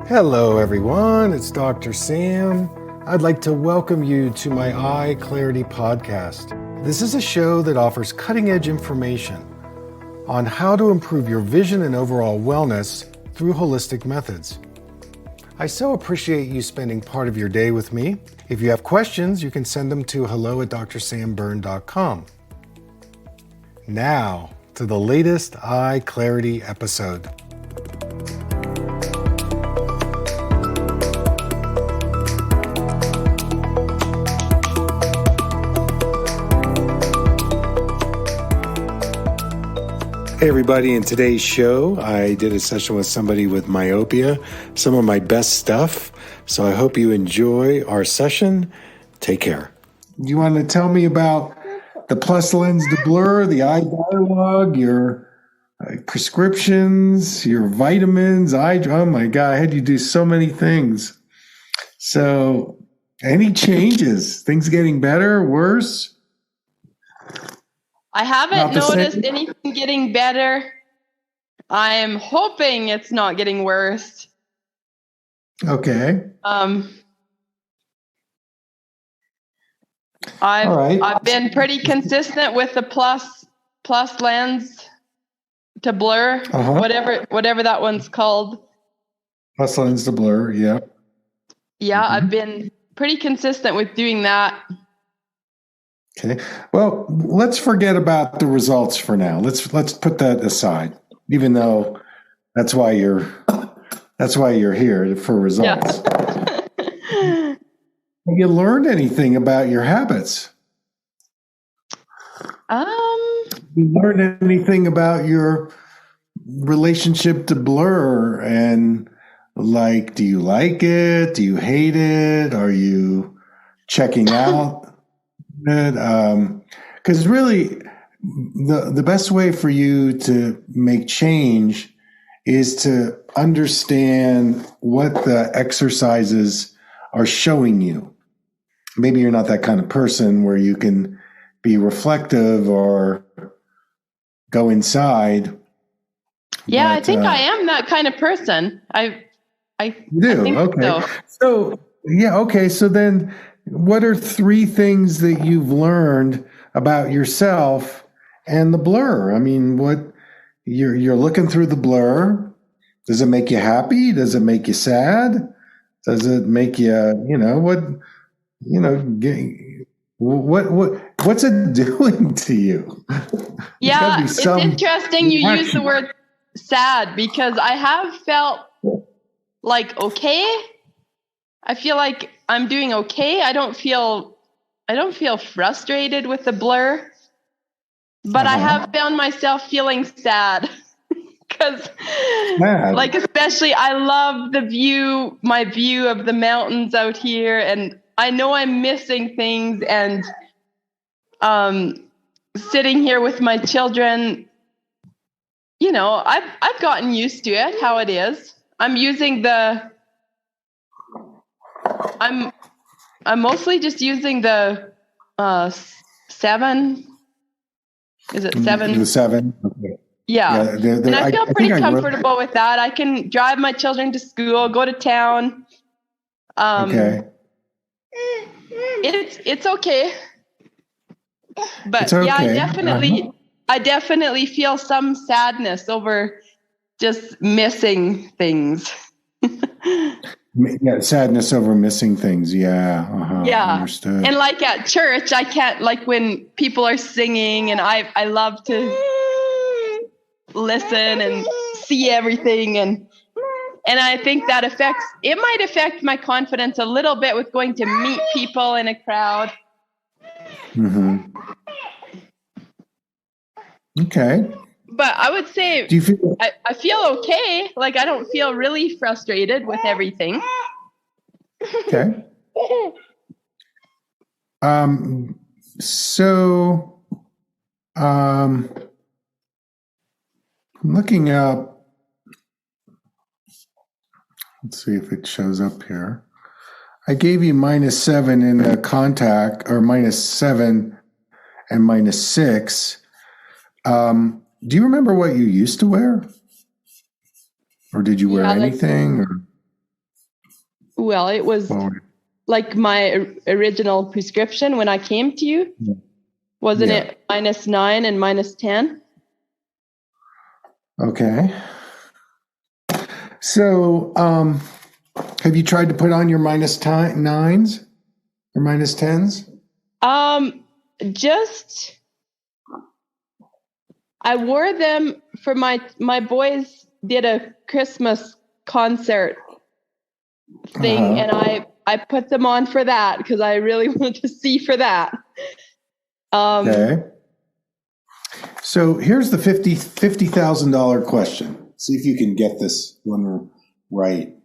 Hello everyone, it's Dr. Sam. I'd like to welcome you to my EyeClarity podcast. This is a show that offers cutting-edge information on how to improve your vision and overall wellness through holistic methods. I so appreciate you spending part of your day with me. If you have questions, you can send them to hello@drsamberne.com. Now, to the latest EyeClarity episode. Hey everybody, in today's show, I did a session with somebody with myopia, some of my best stuff. So I hope you enjoy our session. Take care. You want to tell me about the plus lens to blur, the eye dialog, your prescriptions, your vitamins, oh my God, I had you do so many things. So any changes? Things getting better, worse? I haven't noticed anything getting better. I'm hoping it's not getting worse. Okay. I've been pretty consistent with the plus lens to blur, whatever that one's called. Plus lens to blur, yeah. Yeah, I've been pretty consistent with doing that. Okay. Well, let's forget about the results for now. Let's put that aside, even though that's why you're here for results. Yeah. Have you learned anything about your habits? You learned anything about your relationship to blur and do you like it? Do you hate it? Are you checking out? Because really, the best way for you to make change is to understand what the exercises are showing you. Maybe you're not that kind of person where you can be reflective or go inside. Yeah, I think I am that kind of person. I think okay. So yeah, okay. So then, what are 3 things that you've learned about yourself and the blur? I mean, what you're looking through the blur. Does it make you happy? Does it make you sad? Does it make you, what's it doing to you? Yeah, it's interesting you use the word sad because I have felt like okay. I feel like I'm doing okay. I don't feel frustrated with the blur, but I have found myself feeling sad because, especially I love my view of the mountains out here, and I know I'm missing things. And sitting here with my children, I've gotten used to it, how it is. I'm mostly just using the 7. Is it 7? The 7. Okay. Yeah. And I feel pretty comfortable with that. I can drive my children to school, go to town. Okay. It's okay. But it's okay. Yeah, I definitely feel some sadness over just missing things. Yeah, sadness over missing things. Yeah. Yeah. Understood. And at church, I can't, when people are singing, and I love to listen and see everything. And I think that might affect my confidence a little bit with going to meet people in a crowd. Mm-hmm. Okay. But I would say I feel okay. I don't feel really frustrated with everything. Okay. So, I'm looking up. Let's see if it shows up here. I gave you -7 in the contact, or -7 and -6. Do you remember what you used to wear? Or did you wear anything? Well, it was like my original prescription when I came to you. Wasn't it -9 and -10? Okay. So, have you tried to put on your -9s or -10s? Just I wore them for my boys did a Christmas concert thing, and I put them on for that because I really wanted to see for that. Okay. So here's the $50,000 question. See if you can get this one right.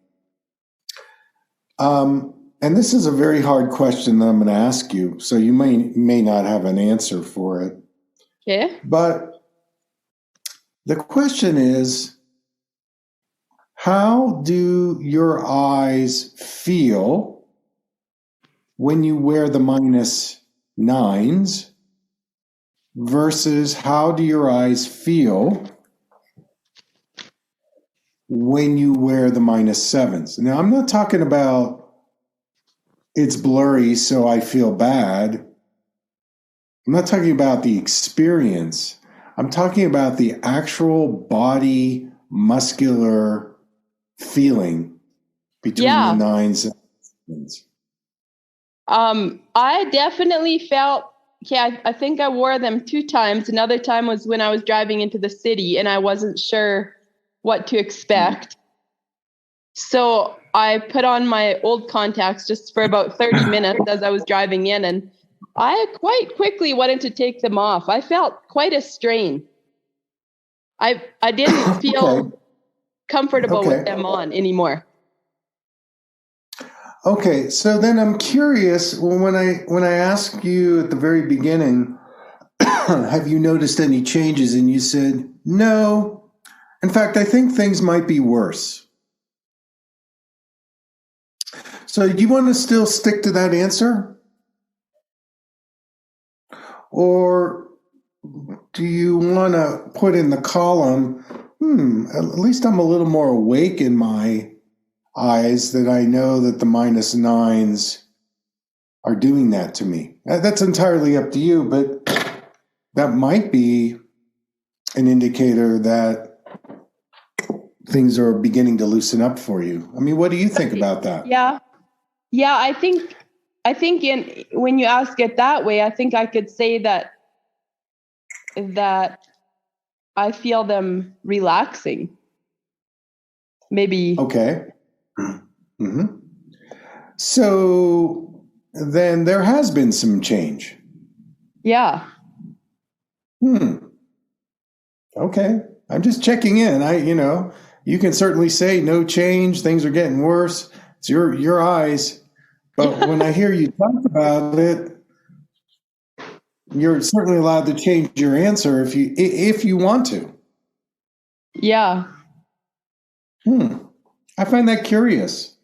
And this is a very hard question that I'm going to ask you, so you may not have an answer for it. Okay. But the question is, how do your eyes feel when you wear the -9s versus how do your eyes feel when you wear the -7s? Now, I'm not talking about it's blurry, so I feel bad. I'm not talking about the experience. I'm talking about the actual body muscular feeling between the 9s and 7s. I definitely felt, I think I wore them 2 times. Another time was when I was driving into the city and I wasn't sure what to expect. So I put on my old contacts just for about 30 minutes as I was driving in, and I quite quickly wanted to take them off. I felt quite a strain. I didn't feel comfortable with them on anymore. Okay, so then I'm curious, when I asked you at the very beginning, have you noticed any changes? And you said, no. In fact, I think things might be worse. So do you want to still stick to that answer? Or do you want to put in the column, at least I'm a little more awake in my eyes, that I know that the -9s are doing that to me? That's entirely up to you, but that might be an indicator that things are beginning to loosen up for you. I mean, what do you think about that? Yeah, I think when you ask it that way, I think I could say that I feel them relaxing. Maybe. Okay. Mm-hmm. So then there has been some change. Yeah. Okay. I'm just checking in. You can certainly say no change, things are getting worse. It's your eyes. But when I hear you talk about it, you're certainly allowed to change your answer if you want to. Yeah. I find that curious.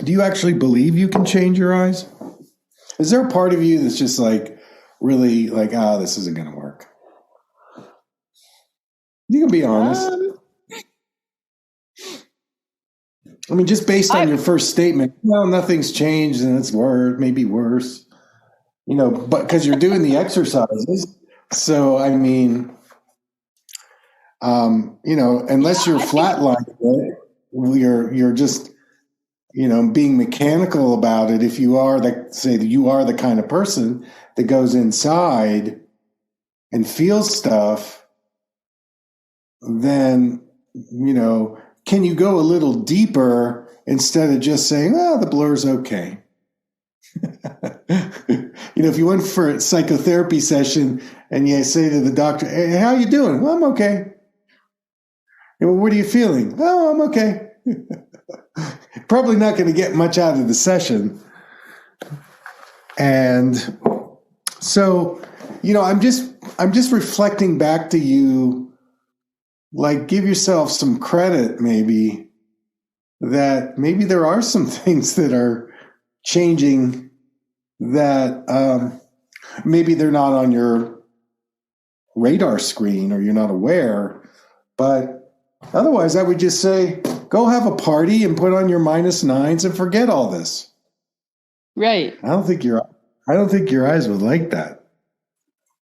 Do you actually believe you can change your eyes? Is there a part of you that's just like, really like, this isn't going to work? You can be honest. I mean, just based on your first statement, well, nothing's changed and it's maybe worse, but because you're doing the exercises. So, I mean, unless you're flatlining it, you're just, being mechanical about it. If you are you are the kind of person that goes inside and feels stuff, then, can you go a little deeper instead of just saying, the blur's okay? If you went for a psychotherapy session and you say to the doctor, hey, how you doing? Well, I'm okay. Well, what are you feeling? Oh, I'm okay. Probably not going to get much out of the session. And so, I'm just reflecting back to you, like, give yourself some credit, maybe, that maybe there are some things that are changing that maybe they're not on your radar screen or you're not aware. But otherwise, I would just say, Go have a party and put on your -9s and forget all this. Right. I don't think your eyes would like that.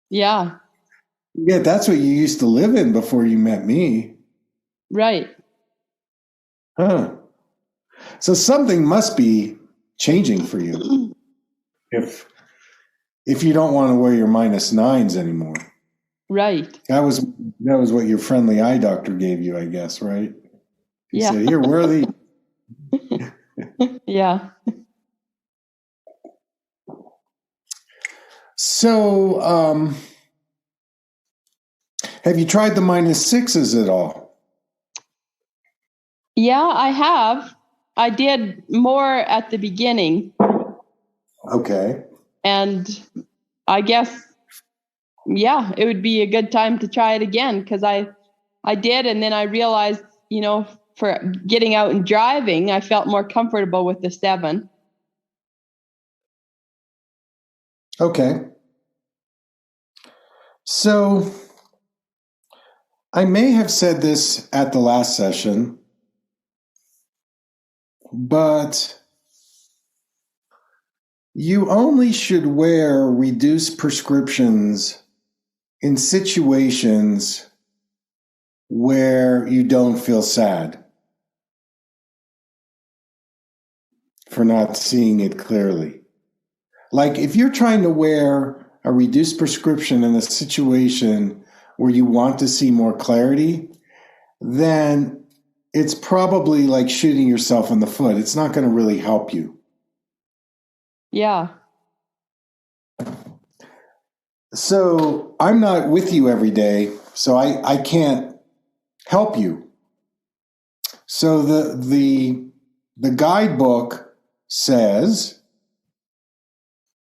Yeah. Yeah, that's what you used to live in before you met me. Right. Huh. So something must be changing for you if you don't want to wear your -9s anymore. Right. That was what your friendly eye doctor gave you, I guess, right? He said, "Here, wear these." Yeah. So, have you tried the -6s at all? Yeah, I have. I did more at the beginning. Okay. And I guess, yeah, it would be a good time to try it again, because I did, and then I realized, for getting out and driving, I felt more comfortable with the 7. Okay. So I may have said this at the last session, but you only should wear reduced prescriptions in situations where you don't feel sad for not seeing it clearly. Like if you're trying to wear a reduced prescription in a situation where you want to see more clarity, then it's probably like shooting yourself in the foot. It's not going to really help you. Yeah. So I'm not with you every day, so I can't help you. So the guidebook says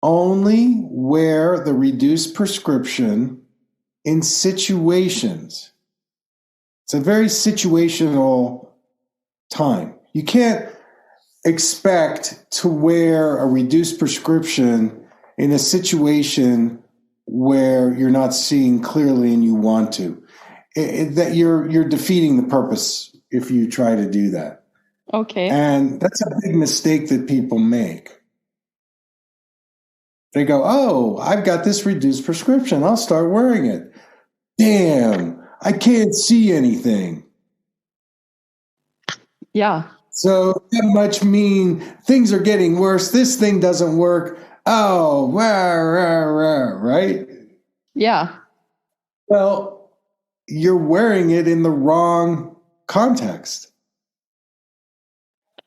only wear the reduced prescription in situations. It's a very situational time. You can't expect to wear a reduced prescription in a situation where you're not seeing clearly and you want to. That you're defeating the purpose if you try to do that. Okay. And that's a big mistake that people make. They go, "Oh, I've got this reduced prescription. I'll start wearing it. Damn, I can't see anything." Yeah. So that much mean things are getting worse. This thing doesn't work. Oh, right? Yeah. Well, you're wearing it in the wrong context.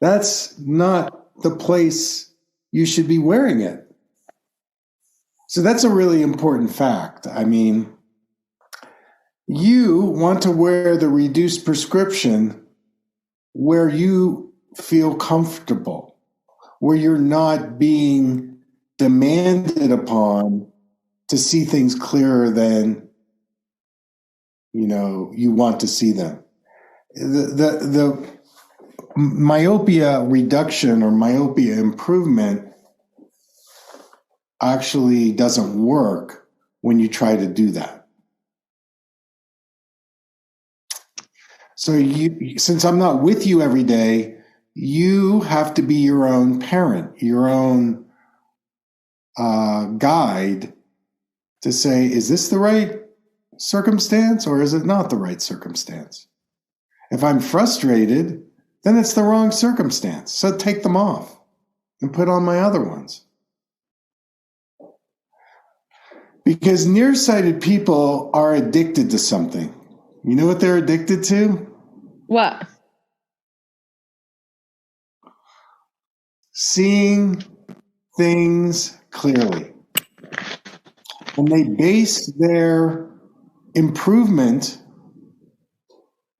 That's not the place you should be wearing it. So that's a really important fact. I mean, you want to wear the reduced prescription where you feel comfortable, where you're not being demanded upon to see things clearer than you want to see them. The myopia reduction or myopia improvement actually doesn't work when you try to do that. So since I'm not with you every day, you have to be your own parent, your own guide to say, is this the right circumstance or is it not the right circumstance? If I'm frustrated, then it's the wrong circumstance. So take them off and put on my other ones. Because nearsighted people are addicted to something. You know what they're addicted to? What? Seeing things clearly. And they base their improvement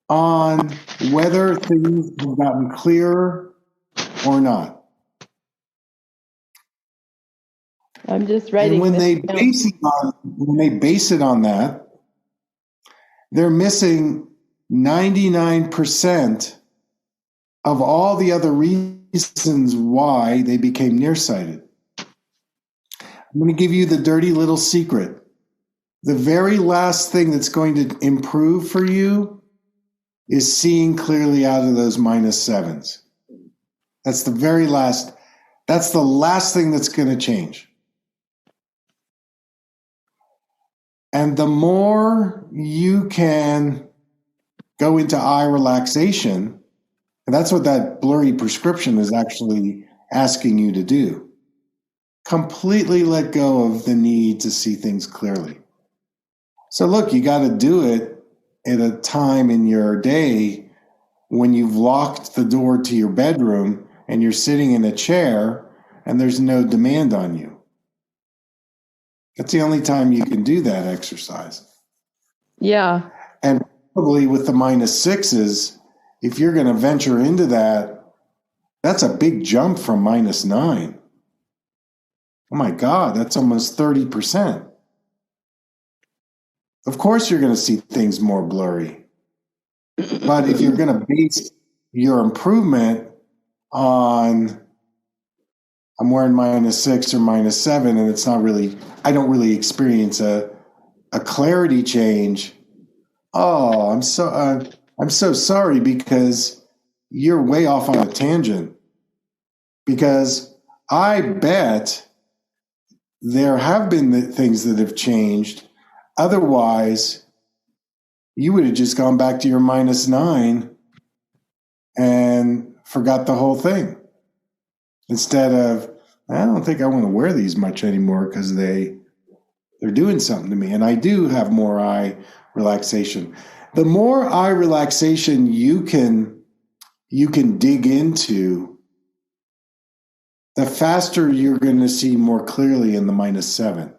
on whether things have gotten clearer or not. I'm just writing. And when they base it on that, they're missing 99% of all the other reasons why they became nearsighted. I'm going to give you the dirty little secret. The very last thing that's going to improve for you is seeing clearly out of those -7s. That's the last thing that's going to change. And the more you can go into eye relaxation, and that's what that blurry prescription is actually asking you to do. Completely let go of the need to see things clearly. So look, you got to do it at a time in your day when you've locked the door to your bedroom and you're sitting in a chair and there's no demand on you. That's the only time you can do that exercise. Yeah. And probably with the -6s, if you're going to venture into that, that's a big jump from -9. Oh my God, that's almost 30%. Of course you're going to see things more blurry. But if you're going to base your improvement on, I'm wearing -6 or -7, and it's not really, I don't really experience a clarity change. Oh, I'm so sorry, because you're way off on a tangent. Because I bet there have been things that have changed. Otherwise, you would have just gone back to your -9 and forgot the whole thing. Instead of, I don't think I want to wear these much anymore because they're doing something to me. And I do have more eye relaxation. The more eye relaxation you can dig into, the faster you're going to see more clearly in the -7.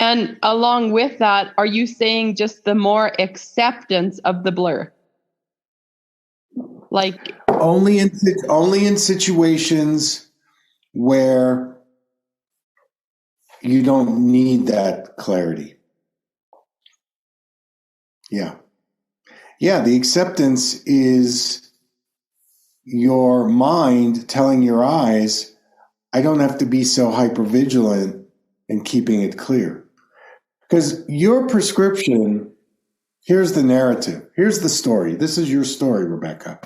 And along with that, are you saying just the more acceptance of the blur? Like only in situations where you don't need that clarity. Yeah. Yeah, the acceptance is your mind telling your eyes, I don't have to be so hypervigilant in keeping it clear. Because your prescription, here's the narrative. Here's the story. This is your story, Rebecca.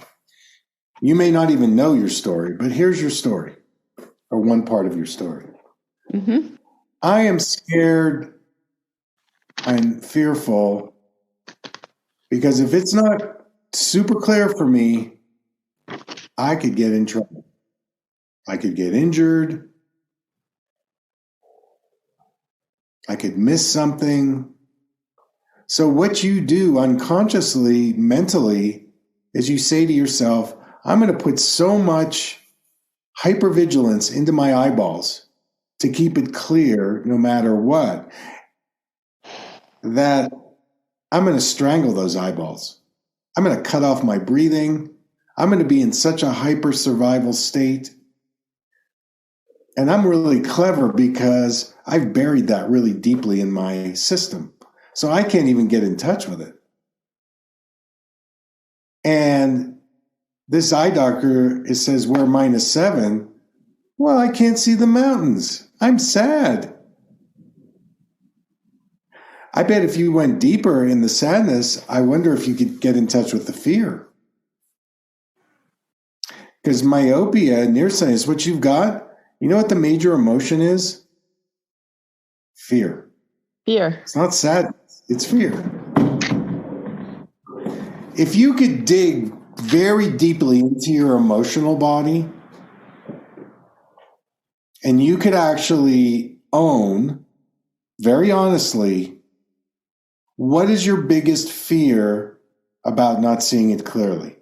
You may not even know your story, but here's your story, or one part of your story. Mm-hmm. I am scared and fearful because if it's not super clear for me, I could get in trouble. I could get injured. I could miss something. So what you do unconsciously, mentally, is you say to yourself, I'm going to put so much hypervigilance into my eyeballs to keep it clear no matter what, that I'm going to strangle those eyeballs. I'm going to cut off my breathing. I'm going to be in such a hyper survival state. And I'm really clever because I've buried that really deeply in my system. So I can't even get in touch with it. And this eye doctor, it says we're -7. Well, I can't see the mountains. I'm sad. I bet if you went deeper in the sadness, I wonder if you could get in touch with the fear. Because myopia, nearsighted, what you've got, you know what the major emotion is? Fear. Fear. It's not sadness, it's fear. If you could dig very deeply into your emotional body, and you could actually own, very honestly, what is your biggest fear about not seeing it clearly?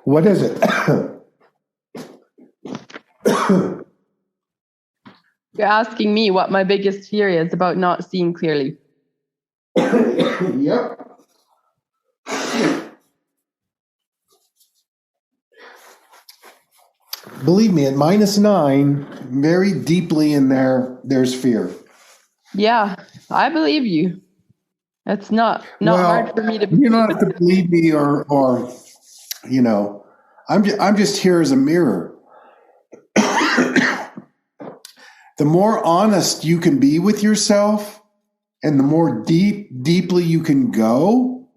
What is it? You're asking me what my biggest fear is about not seeing clearly. Yep. Believe me, at -9, very deeply in there, there's fear. Yeah, I believe you. It's not hard for me to. You don't have to believe me or I'm just here as a mirror. The more honest you can be with yourself, and the more deeply you can go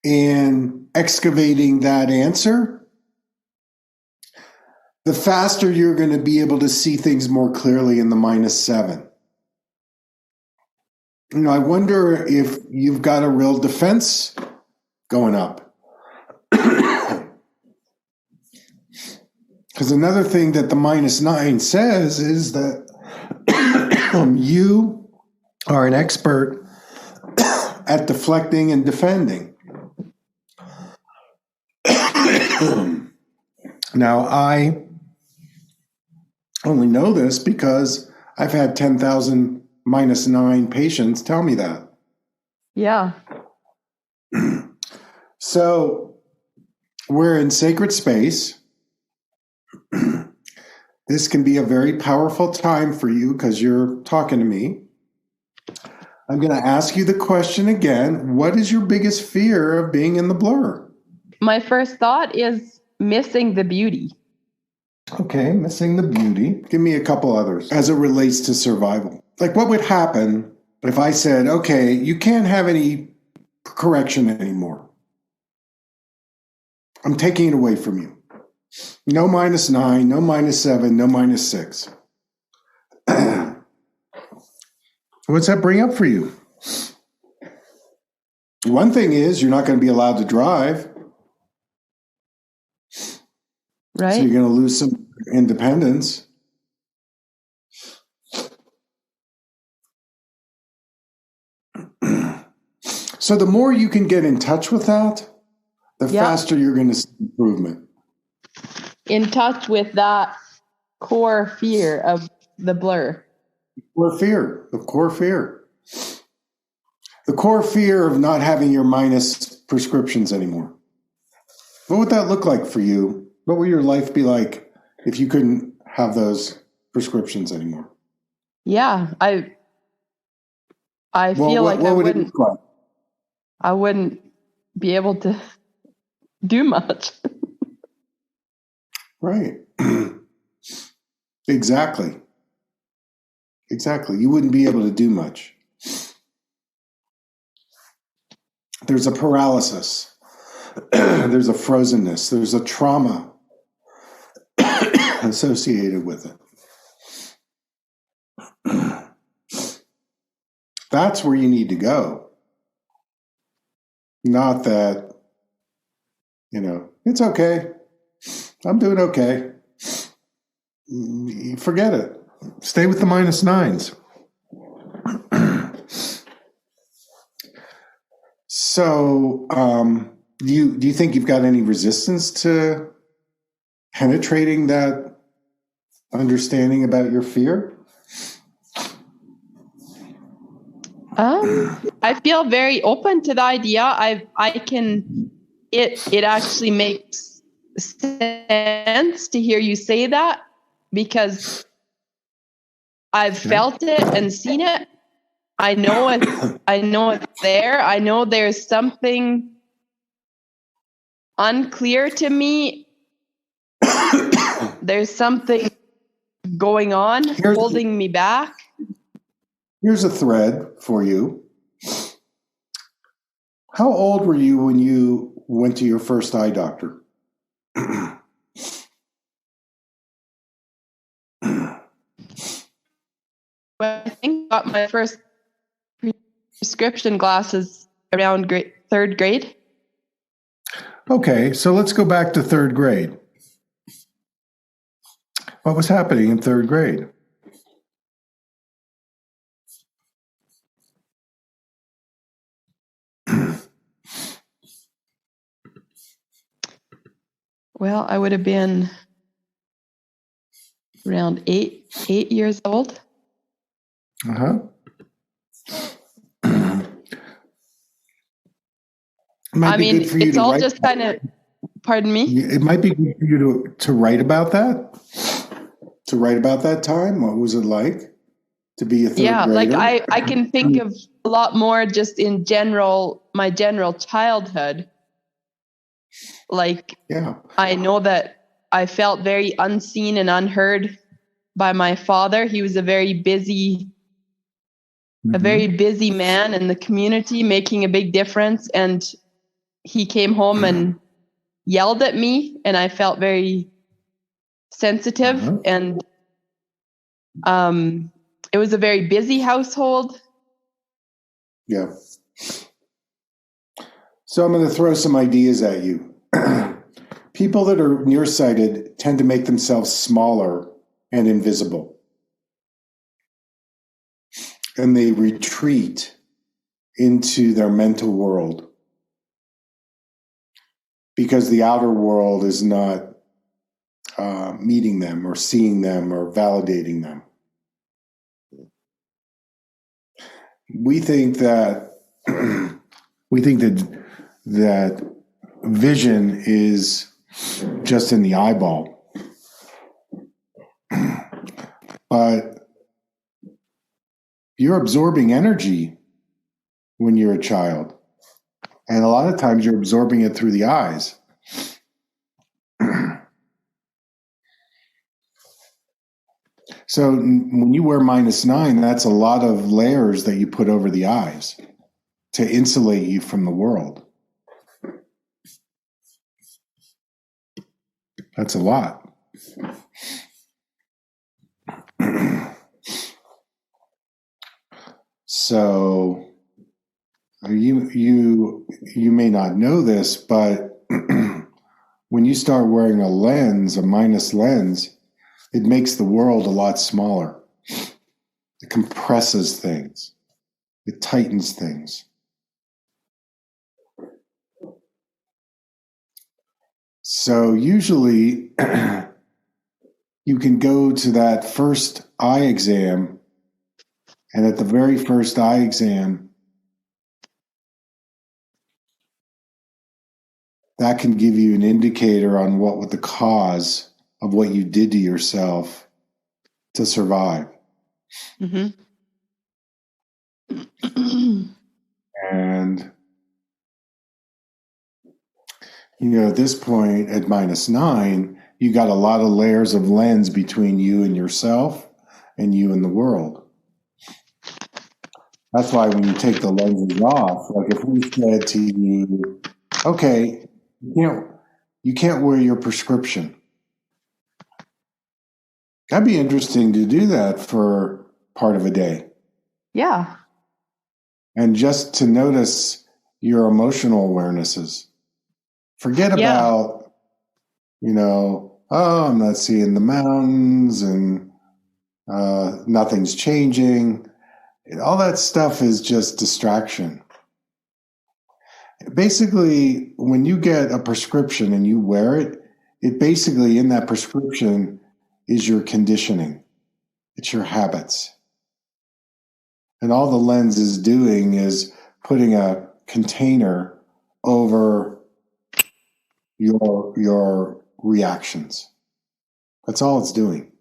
in excavating that answer, the faster you're going to be able to see things more clearly in the -7. I wonder if you've got a real defense going up. Because another thing that the -9 says is that you are an expert at deflecting and defending. Now, I only know this because I've had 10,000 -9 patients tell me that. Yeah. So we're in sacred space. This can be a very powerful time for you because you're talking to me. I'm going to ask you the question again. What is your biggest fear of being in the blur? My first thought is missing the beauty. Okay, missing the beauty. Give me a couple others as it relates to survival. Like, what would happen if I said, okay, you can't have any correction anymore. I'm taking it away from you. No -9, no -7, no -6. What's that bring up for you? One thing is you're not going to be allowed to drive. Right. So you're going to lose some independence. So the more you can get in touch with that, the faster you're going to see improvement. In touch with that core fear of the blur. The core fear of not having your minus prescriptions anymore. What would that look like for you? What would your life be like if you couldn't have those prescriptions anymore? Yeah, I feel like I wouldn't be able to do much. Right. Exactly. You wouldn't be able to do much. There's a paralysis. There's a frozenness. There's a trauma associated with it. That's where you need to go. Not that, it's okay. I'm doing okay. Forget it. Stay with the -9s. So, do you think you've got any resistance to penetrating that understanding about your fear? I feel very open to the idea. It actually makes sense to hear you say that because I've felt it and seen it. I know it's there. I know there's something unclear to me. There's something going on holding me back. Here's a thread for you. How old were you when you went to your first eye doctor? I think I got my first prescription glasses around third grade. Okay, so let's go back to third grade. What was happening in third grade? Well, I would have been around eight years old. Uh-huh. I mean, it's all just kind of, pardon me? It might be good for you to write about that, to write about that time. What was it like to be a third grader? Like I can think of a lot more just in general, my general childhood. Like, yeah. I know that I felt very unseen and unheard by my father. He was a very busy man in the community, making a big difference. And he came home and yelled at me, and I felt very sensitive. And it was a very busy household. Yeah. So I'm going to throw some ideas at you. People that are nearsighted tend to make themselves smaller and invisible. And they retreat into their mental world because the outer world is not meeting them or seeing them or validating them. We think that that vision is just in the eyeball, but you're absorbing energy when you're a child, and a lot of times you're absorbing it through the eyes. So when you wear -9, that's a lot of layers that you put over the eyes to insulate you from the world. That's a lot. So you may not know this, but when you start wearing a lens, a minus lens, it makes the world a lot smaller. It compresses things. It tightens things. So usually you can go to that first eye exam, and at the very first eye exam, that can give you an indicator on what the cause of what you did to yourself to survive. Mm-hmm. And, at this point at -9, you got a lot of layers of lens between you and yourself and you and the world. That's why when you take the lenses off, like if we said to you, okay, you can't wear your prescription. That'd be interesting to do that for part of a day. Yeah. And just to notice your emotional awarenesses. Forget about, I'm not seeing the mountains and nothing's changing. All that stuff is just distraction. Basically, when you get a prescription and you wear it, it basically in that prescription is your conditioning. It's your habits. And all the lens is doing is putting a container over your reactions. That's all it's doing.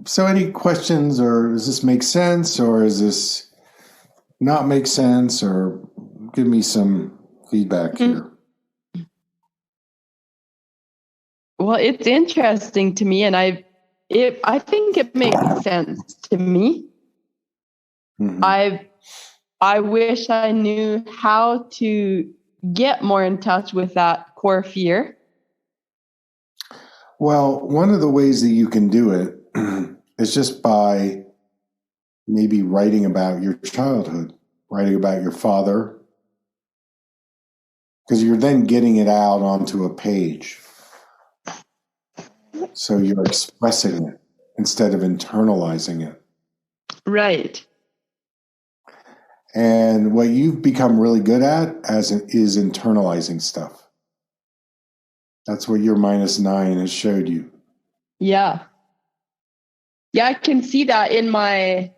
So any questions, or does this make sense, or does this not make sense, or give me some feedback here? Well, it's interesting to me, and I think it makes sense to me. Mm-hmm. I wish I knew how to get more in touch with that core fear. Well, one of the ways that you can do it is just by maybe writing about your childhood, writing about your father, because you're then getting it out onto a page. So you're expressing it instead of internalizing it. Right. And what you've become really good at is internalizing stuff. That's what your -9 has showed you. Yeah. Yeah, I can see that in my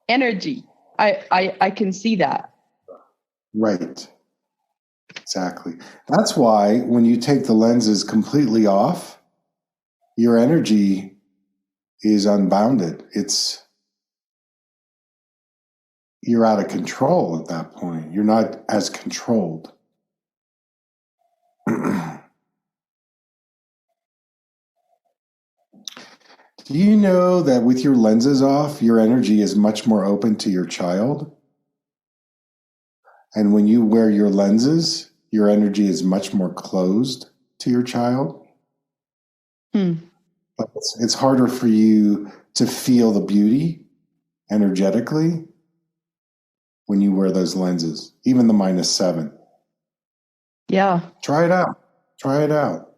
energy. I can see that. Right. Exactly. That's why when you take the lenses completely off, your energy is unbounded. You're out of control at that point. You're not as controlled. Do you know that with your lenses off, your energy is much more open to your child? And when you wear your lenses, your energy is much more closed to your child. But it's harder for you to feel the beauty energetically when you wear those lenses, even the -7. Yeah. Try it out. Try it out.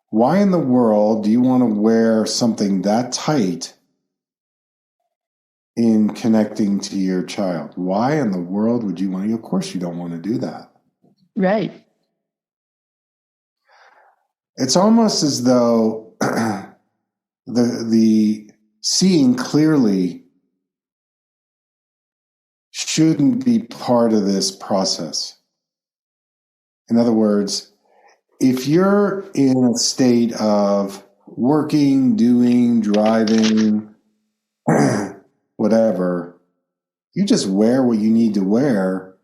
Why in the world do you want to wear something that tight in connecting to your child? Why in the world would you want to? Of course, you don't want to do that. Right. It's almost as though the seeing clearly shouldn't be part of this process. In other words, if you're in a state of working, doing, driving, whatever, you just wear what you need to wear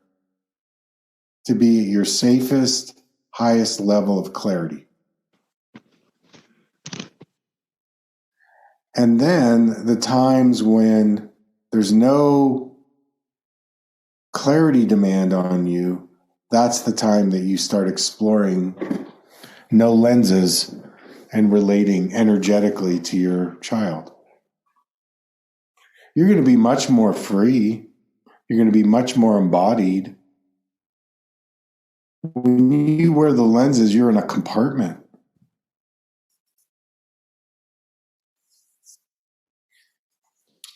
to be at your safest, highest level of clarity. And then the times when there's no clarity demand on you, that's the time that you start exploring no lenses and relating energetically to your child. You're going to be much more free. You're going to be much more embodied. When you wear the lenses, you're in a compartment.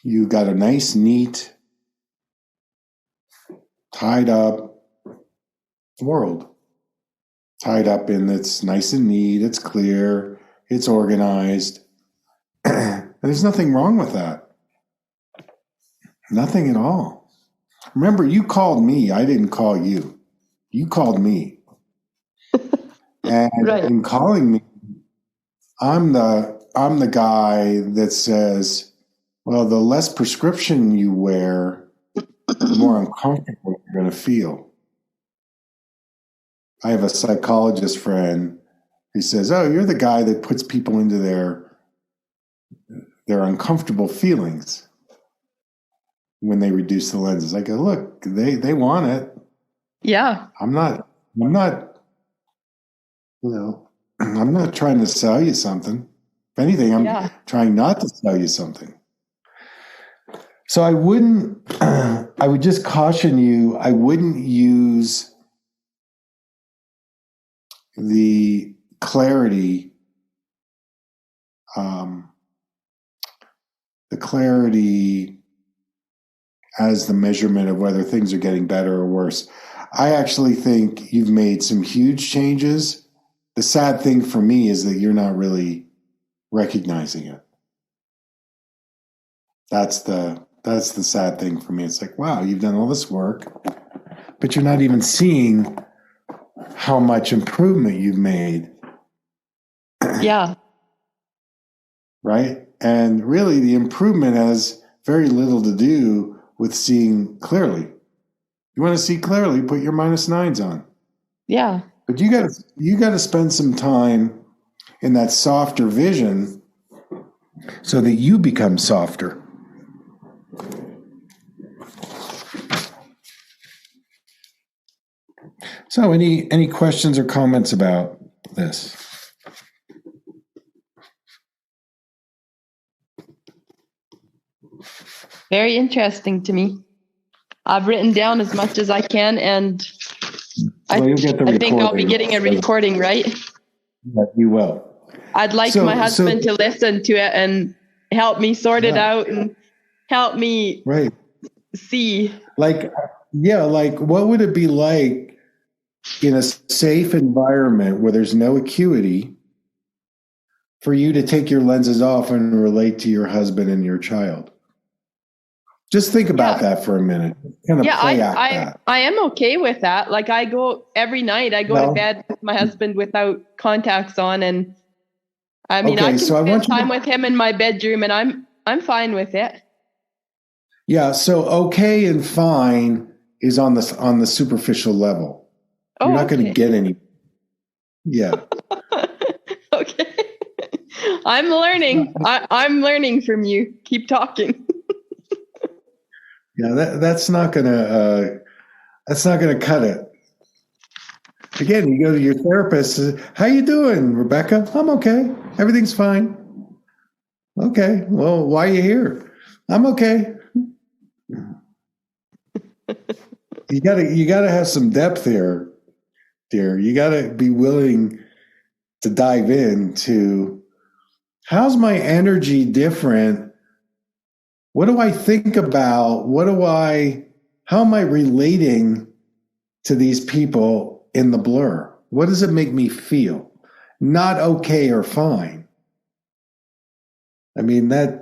You got a nice, neat, tied up world. Tied up in it's nice and neat, it's clear, it's organized. And there's nothing wrong with that. Nothing at all. Remember, you called me. I didn't call you. You called me. And right. In calling me, I'm the guy that says, well, the less prescription you wear, the more uncomfortable you're going to feel. I have a psychologist friend who says, oh, you're the guy that puts people into their uncomfortable feelings when they reduce the lenses. I go, look, they want it. Yeah. I'm not, I'm not trying to sell you something. If anything, I'm trying not to sell you something. So I would just caution you, I wouldn't use the clarity, as the measurement of whether things are getting better or worse. I actually think you've made some huge changes. The sad thing for me is that you're not really recognizing it. That's the sad thing for me. It's like, wow, you've done all this work, but you're not even seeing how much improvement you've made. Yeah. Right? And really the improvement has very little to do with seeing clearly. You want to see clearly, put your -9s on. Yeah. But you got to spend some time in that softer vision so that you become softer. So any questions or comments about this? Very interesting to me. I've written down as much as I can, and I think I'll be getting a recording, right? Yeah, you will. I'd like my husband to listen to it and help me sort it out and help me see. Like what would it be like in a safe environment where there's no acuity for you to take your lenses off and relate to your husband and your child? Just think about that for a minute. Kind of play out that. I am okay with that. Like I go every night, I go to bed with my husband without contacts on, and I mean, I can spend time with him in my bedroom, and I'm fine with it. Yeah. So okay and fine is on the superficial level. You're not going to get any. Yeah. Okay. I'm learning. I'm learning from you. Keep talking. Yeah, that's not gonna cut it. Again, you go to your therapist. How you doing, Rebecca? I'm okay. Everything's fine. Okay. Well, why are you here? I'm okay. You gotta have some depth here, dear. You gotta be willing to dive into how's my energy different. What do I think about? How am I relating to these people in the blur? What does it make me feel? Not okay or fine. I mean, if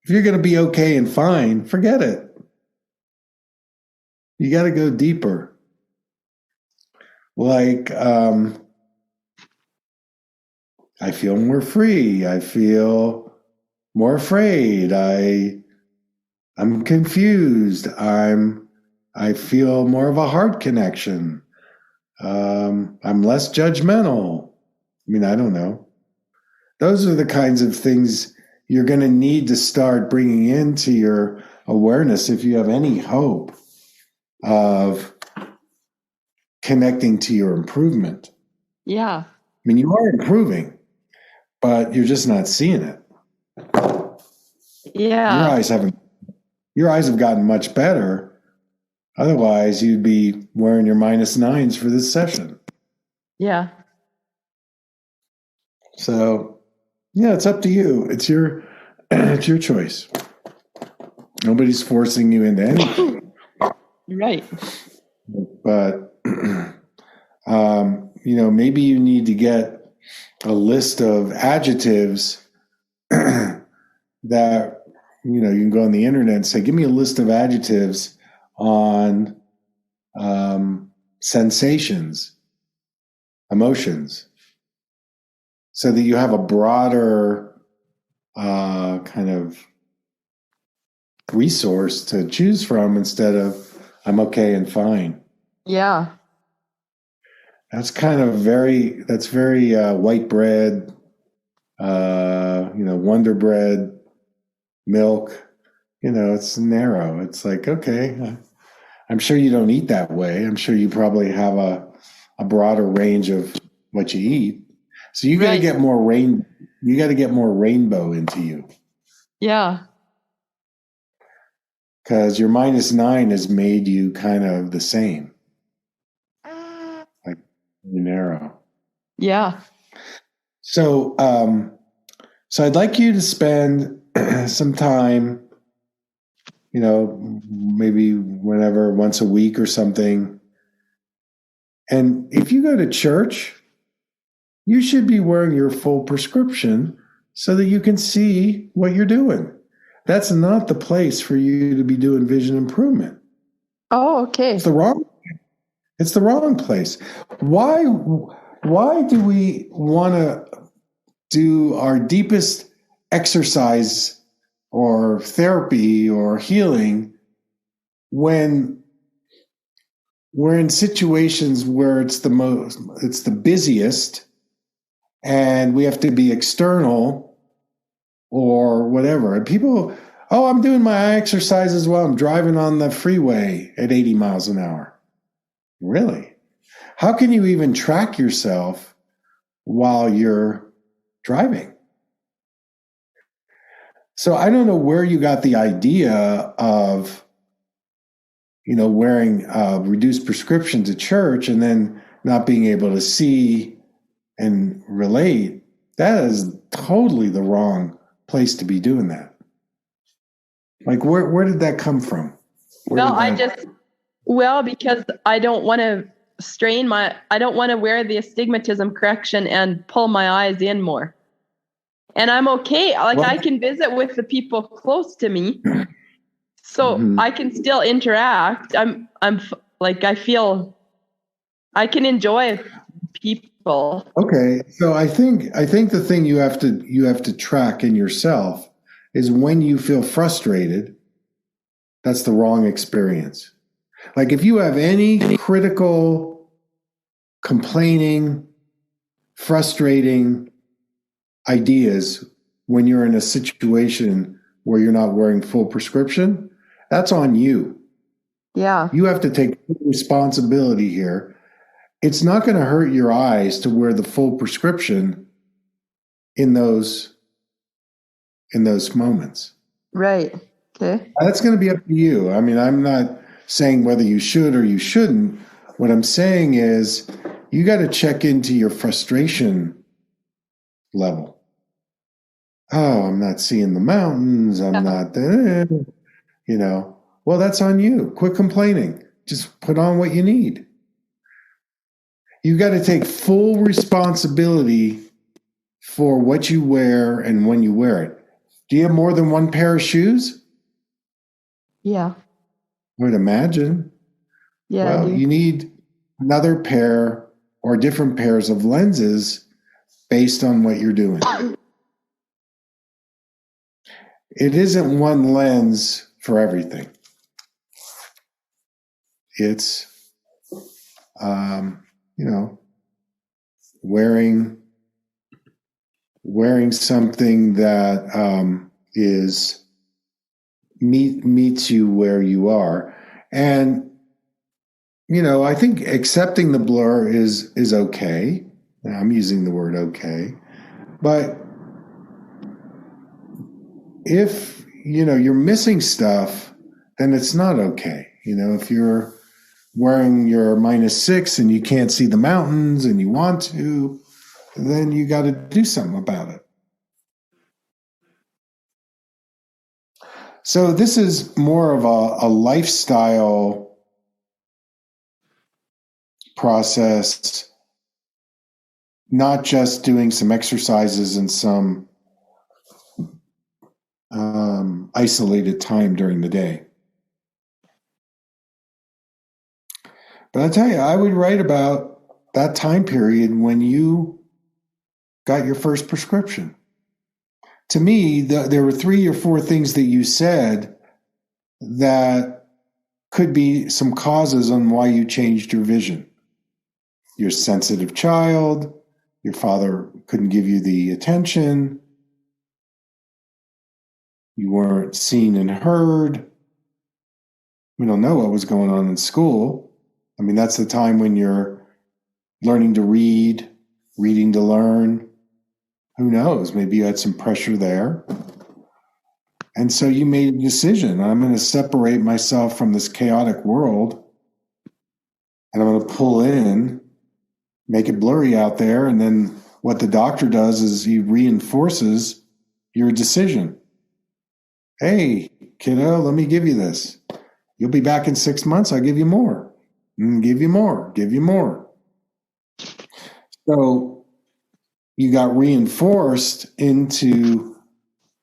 you're going to be okay and fine, forget it. You got to go deeper. Like, I feel more free. I feel more afraid. I'm confused. I feel more of a heart connection. I'm less judgmental. I mean, I don't know. Those are the kinds of things you're going to need to start bringing into your awareness if you have any hope of connecting to your improvement. Yeah. I mean, you are improving, but you're just not seeing it. Yeah. Your eyes have gotten much better. Otherwise, you'd be wearing your -9s for this session. Yeah. So, yeah, it's up to you. It's your choice. Nobody's forcing you into anything. Right. But, maybe you need to get a list of adjectives that, you can go on the internet and say, give me a list of adjectives on sensations, emotions, so that you have a broader kind of resource to choose from instead of I'm okay and fine. Yeah. That's very white bread, Wonder Bread, milk. It's narrow. It's like, okay, I'm sure you don't eat that way. I'm sure you probably have a broader range of what you eat. So you got to get more you got to get more rainbow into you. Yeah. Because your -9 has made you kind of the same. Like narrow. Yeah. So I'd like you to spend some time, maybe once a week or something. And if you go to church, you should be wearing your full prescription so that you can see what you're doing. That's not the place for you to be doing vision improvement. Oh, okay. It's the wrong place. Why do we want to do our deepest exercise or therapy or healing when we're in situations where it's the busiest and we have to be external or whatever? And people, I'm doing my eye exercises while I'm driving on the freeway at 80 miles an hour. Really? How can you even track yourself while you're driving? So I don't know where you got the idea of, wearing reduced prescription to church and then not being able to see and relate. That is totally the wrong place to be doing that. Like, where did that come from? Because I don't want to I don't want to wear the astigmatism correction and pull my eyes in more. And I'm okay. I can visit with the people close to me. So I can still interact. I feel I can enjoy people. Okay, so I think the thing you have to track in yourself is when you feel frustrated. That's the wrong experience. Like if you have any critical, complaining, frustrating ideas when you're in a situation where you're not wearing full prescription, that's on you. Yeah. You have to take responsibility here. It's not going to hurt your eyes to wear the full prescription in those moments. Right. Okay. That's going to be up to you. I mean, I'm not saying whether you should or you shouldn't. What I'm saying is you got to check into your frustration level. Oh, I'm not seeing the mountains. I'm not there. Well, that's on you. Quit complaining. Just put on what you need. You got to take full responsibility for what you wear and when you wear it. Do you have more than one pair of shoes? Yeah. I would imagine. Yeah. Well, you need another pair or different pairs of lenses based on what you're doing. It isn't one lens for everything. It's, wearing something that meets you where you are. And, I think accepting the blur is okay. I'm using the word okay. But if, you're missing stuff, then it's not okay. If you're wearing your -6 and you can't see the mountains and you want to, then you got to do something about it. So this is more of a lifestyle process, not just doing some exercises and some isolated time during the day. But I tell you, I would write about that time period when you got your first prescription. To me, there were 3 or 4 things that you said that could be some causes on why you changed your vision. You're a sensitive child. Your father couldn't give you the attention. You weren't seen and heard. We don't know what was going on in school. I mean, that's the time when you're learning to read, reading to learn. Who knows? Maybe you had some pressure there. And so you made a decision. I'm going to separate myself from this chaotic world. And I'm going to pull in, make it blurry out there. And then what the doctor does is he reinforces your decision. Hey, kiddo, let me give you this. You'll be back in 6 months. I'll give you more. Give you more. Give you more. So you got reinforced into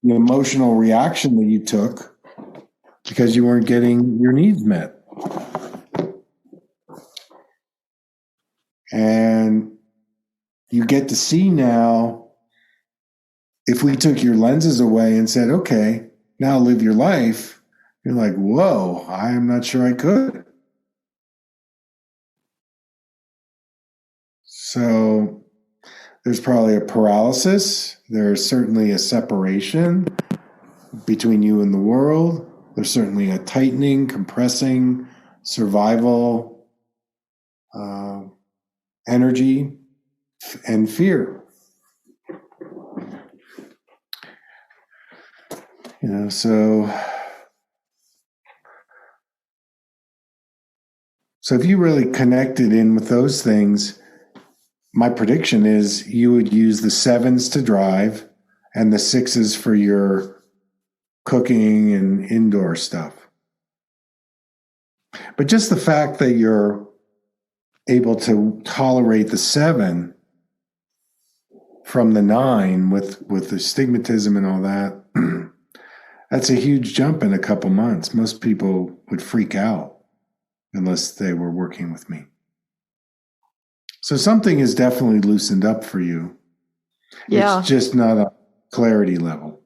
the emotional reaction that you took because you weren't getting your needs met. And you get to see now, if we took your lenses away and said, okay, now live your life, you're like, whoa, I'm not sure I could. So there's probably a paralysis. There's certainly a separation between you and the world. There's certainly a tightening, compressing, survival, energy, and fear. So if you really connected in with those things, my prediction is you would use the 7s to drive and the 6s for your cooking and indoor stuff. But just the fact that you're able to tolerate the 7 from the 9 with the stigmatism and all that, That's a huge jump in a couple months. Most people would freak out unless they were working with me. So something is definitely loosened up for you. Yeah. It's just not a clarity level.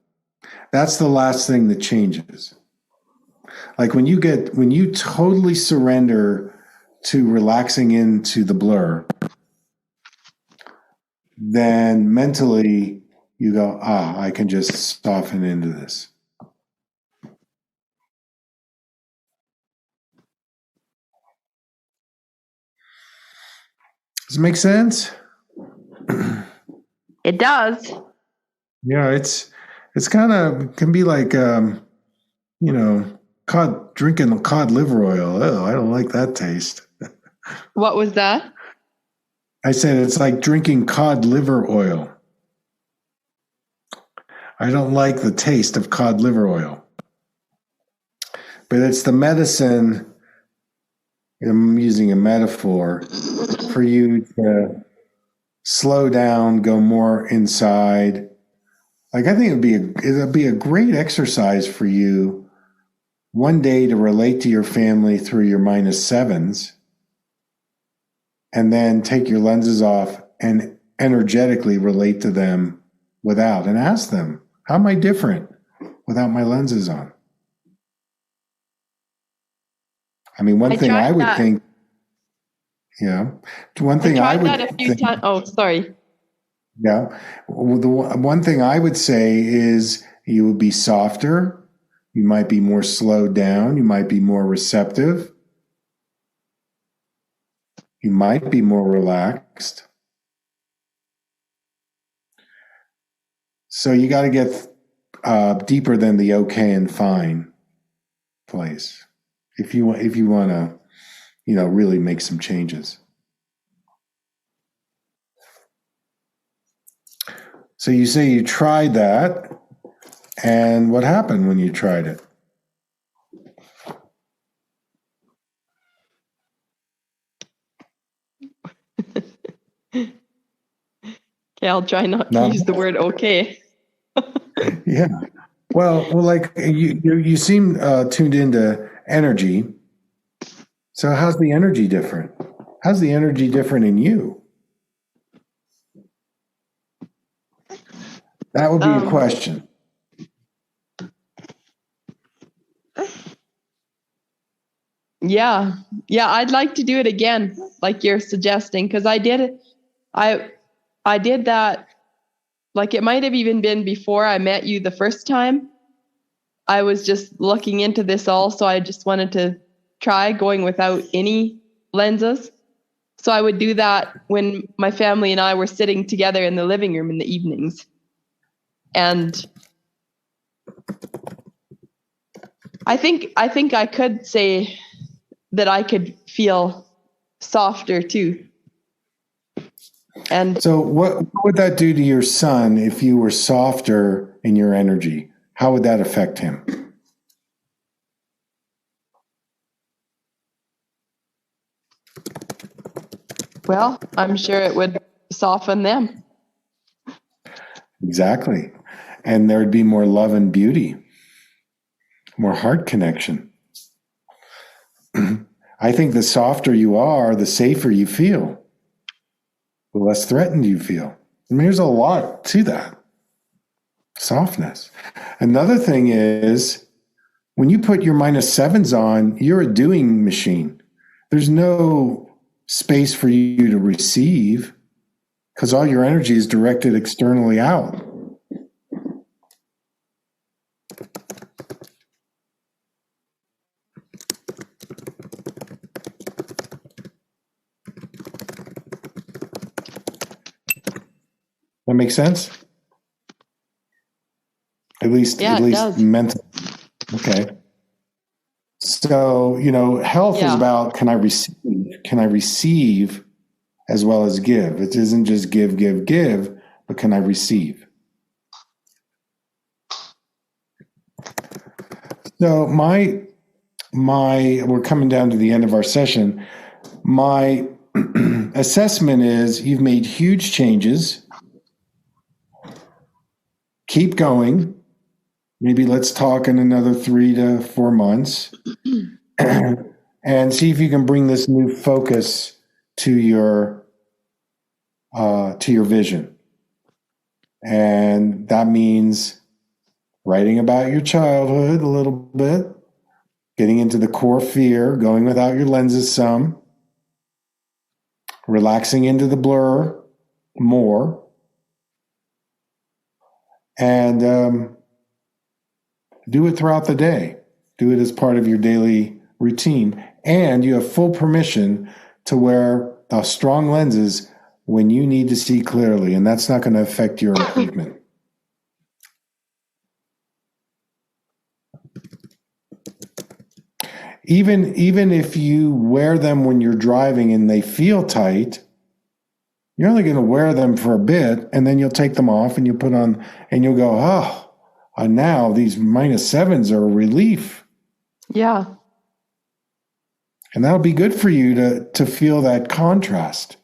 That's the last thing that changes. Like when you totally surrender to relaxing into the blur, then mentally you go, I can just soften into this. Does it make sense? It does. Yeah, it's kind of can be like drinking cod liver oil. Oh, I don't like that taste. What was that? I said it's like drinking cod liver oil. I don't like the taste of cod liver oil. But it's the medicine, I'm using a metaphor, for you to slow down, go more inside. Like I think it'd be a great exercise for you one day to relate to your family through your -7s, and then take your lenses off and energetically relate to them without, and ask them, how am I different without my lenses on? I mean, one thing I would think, one thing I would that a few times. Oh, sorry. Yeah. The one thing I would say is you would be softer. You might be more slowed down. You might be more receptive. You might be more relaxed. So you got to get deeper than the okay and fine place if you want to, really make some changes. So you say you tried that, and what happened when you tried it? Okay, I'll try not to use the word okay. Yeah. Well, like you seem tuned into energy. So how's the energy different? How's the energy different in you? That would be a question. Yeah, I'd like to do it again, like you're suggesting, because I did that. Like it might have even been before I met you the first time. I was just looking into this all, so I just wanted to try going without any lenses. So I would do that when my family and I were sitting together in the living room in the evenings. And I think I could say that I could feel softer too. And so what would that do to your son if you were softer in your energy? How would that affect him? Well, I'm sure it would soften them. Exactly. And there would be more love and beauty, more heart connection. I think the softer you are, the safer you feel, the less threatened you feel. I mean, there's a lot to that. Softness. Another thing is when you put your -7s on, you're a doing machine. There's no space for you to receive because all your energy is directed externally out. That makes sense? At least mentally. Okay. So, health is about can I receive as well as give. It isn't just give, but can I receive? So we're coming down to the end of our session. My assessment is you've made huge changes. Keep going. maybe let's talk in another 3 to 4 months and see if you can bring this new focus to your vision. And that means writing about your childhood a little bit, getting into the core fear, going without your lenses some, relaxing into the blur more, and do it throughout the day. Do it as part of your daily routine. And you have full permission to wear the strong lenses when you need to see clearly, and that's not going to affect your improvement. Even if you wear them when you're driving and they feel tight, you're only going to wear them for a bit, and then you'll take them off and you put on, and you'll go, oh, now these -7s are a relief. Yeah. And that'll be good for you to feel that contrast.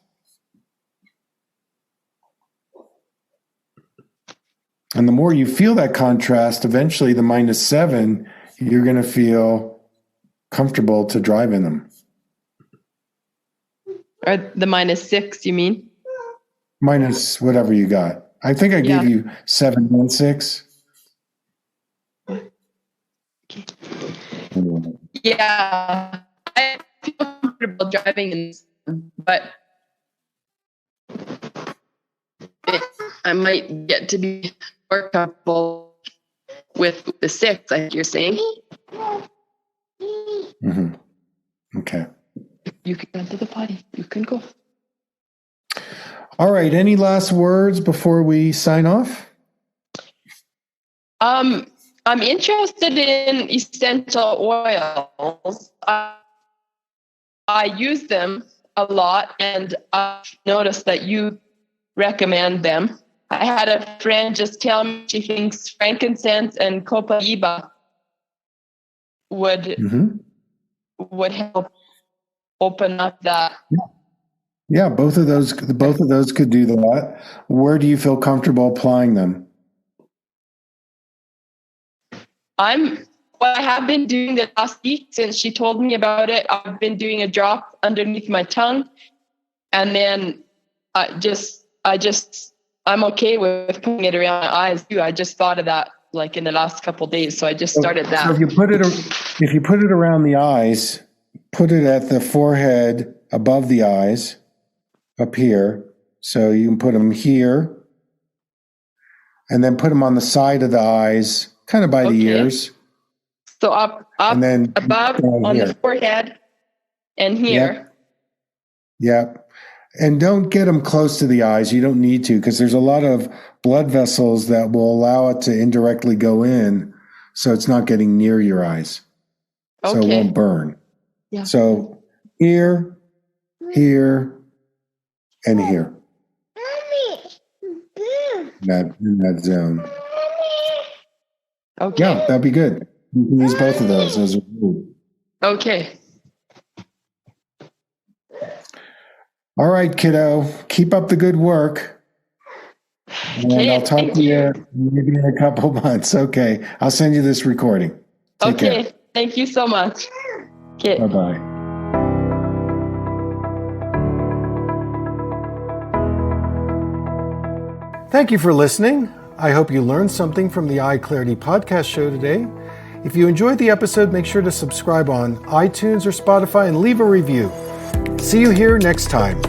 And the more you feel that contrast, eventually the -7, you're going to feel comfortable to drive in them. Or the -6, you mean? Minus whatever you got. I think I gave you 7 and 6. Okay. Yeah, I feel comfortable driving in this, but I might get to be more comfortable with the 6, like you're saying. Mm-hmm. Okay. You can go to the potty. You can go. All right. Any last words before we sign off? I'm interested in essential oils. I use them a lot, and I've noticed that you recommend them. I had a friend just tell me she thinks frankincense and copaiba would help open up that. Yeah, both of those could do that. Where do you feel comfortable applying them? I have been doing the last week since she told me about it. I've been doing a drop underneath my tongue, and then I'm okay with putting it around my eyes too. I just thought of that like in the last couple of days, so I just started that. So if you put it around the eyes, put it at the forehead above the eyes, up here. So you can put them here, and then put them on the side of the eyes, kind of by the ears. So up and then above on the forehead and here. Yep. And don't get them close to the eyes. You don't need to, because there's a lot of blood vessels that will allow it to indirectly go in, so it's not getting near your eyes. So it won't burn. Yeah. So here, and here. In that zone. Okay. Yeah, that'd be good. You can use both of those as a rule. Okay. All right, kiddo. Keep up the good work. And I'll talk to you maybe in a couple months. Okay. I'll send you this recording. Take care. Thank you so much. Okay. Bye-bye. Thank you for listening. I hope you learned something from the EyeClarity podcast show today. If you enjoyed the episode, make sure to subscribe on iTunes or Spotify and leave a review. See you here next time.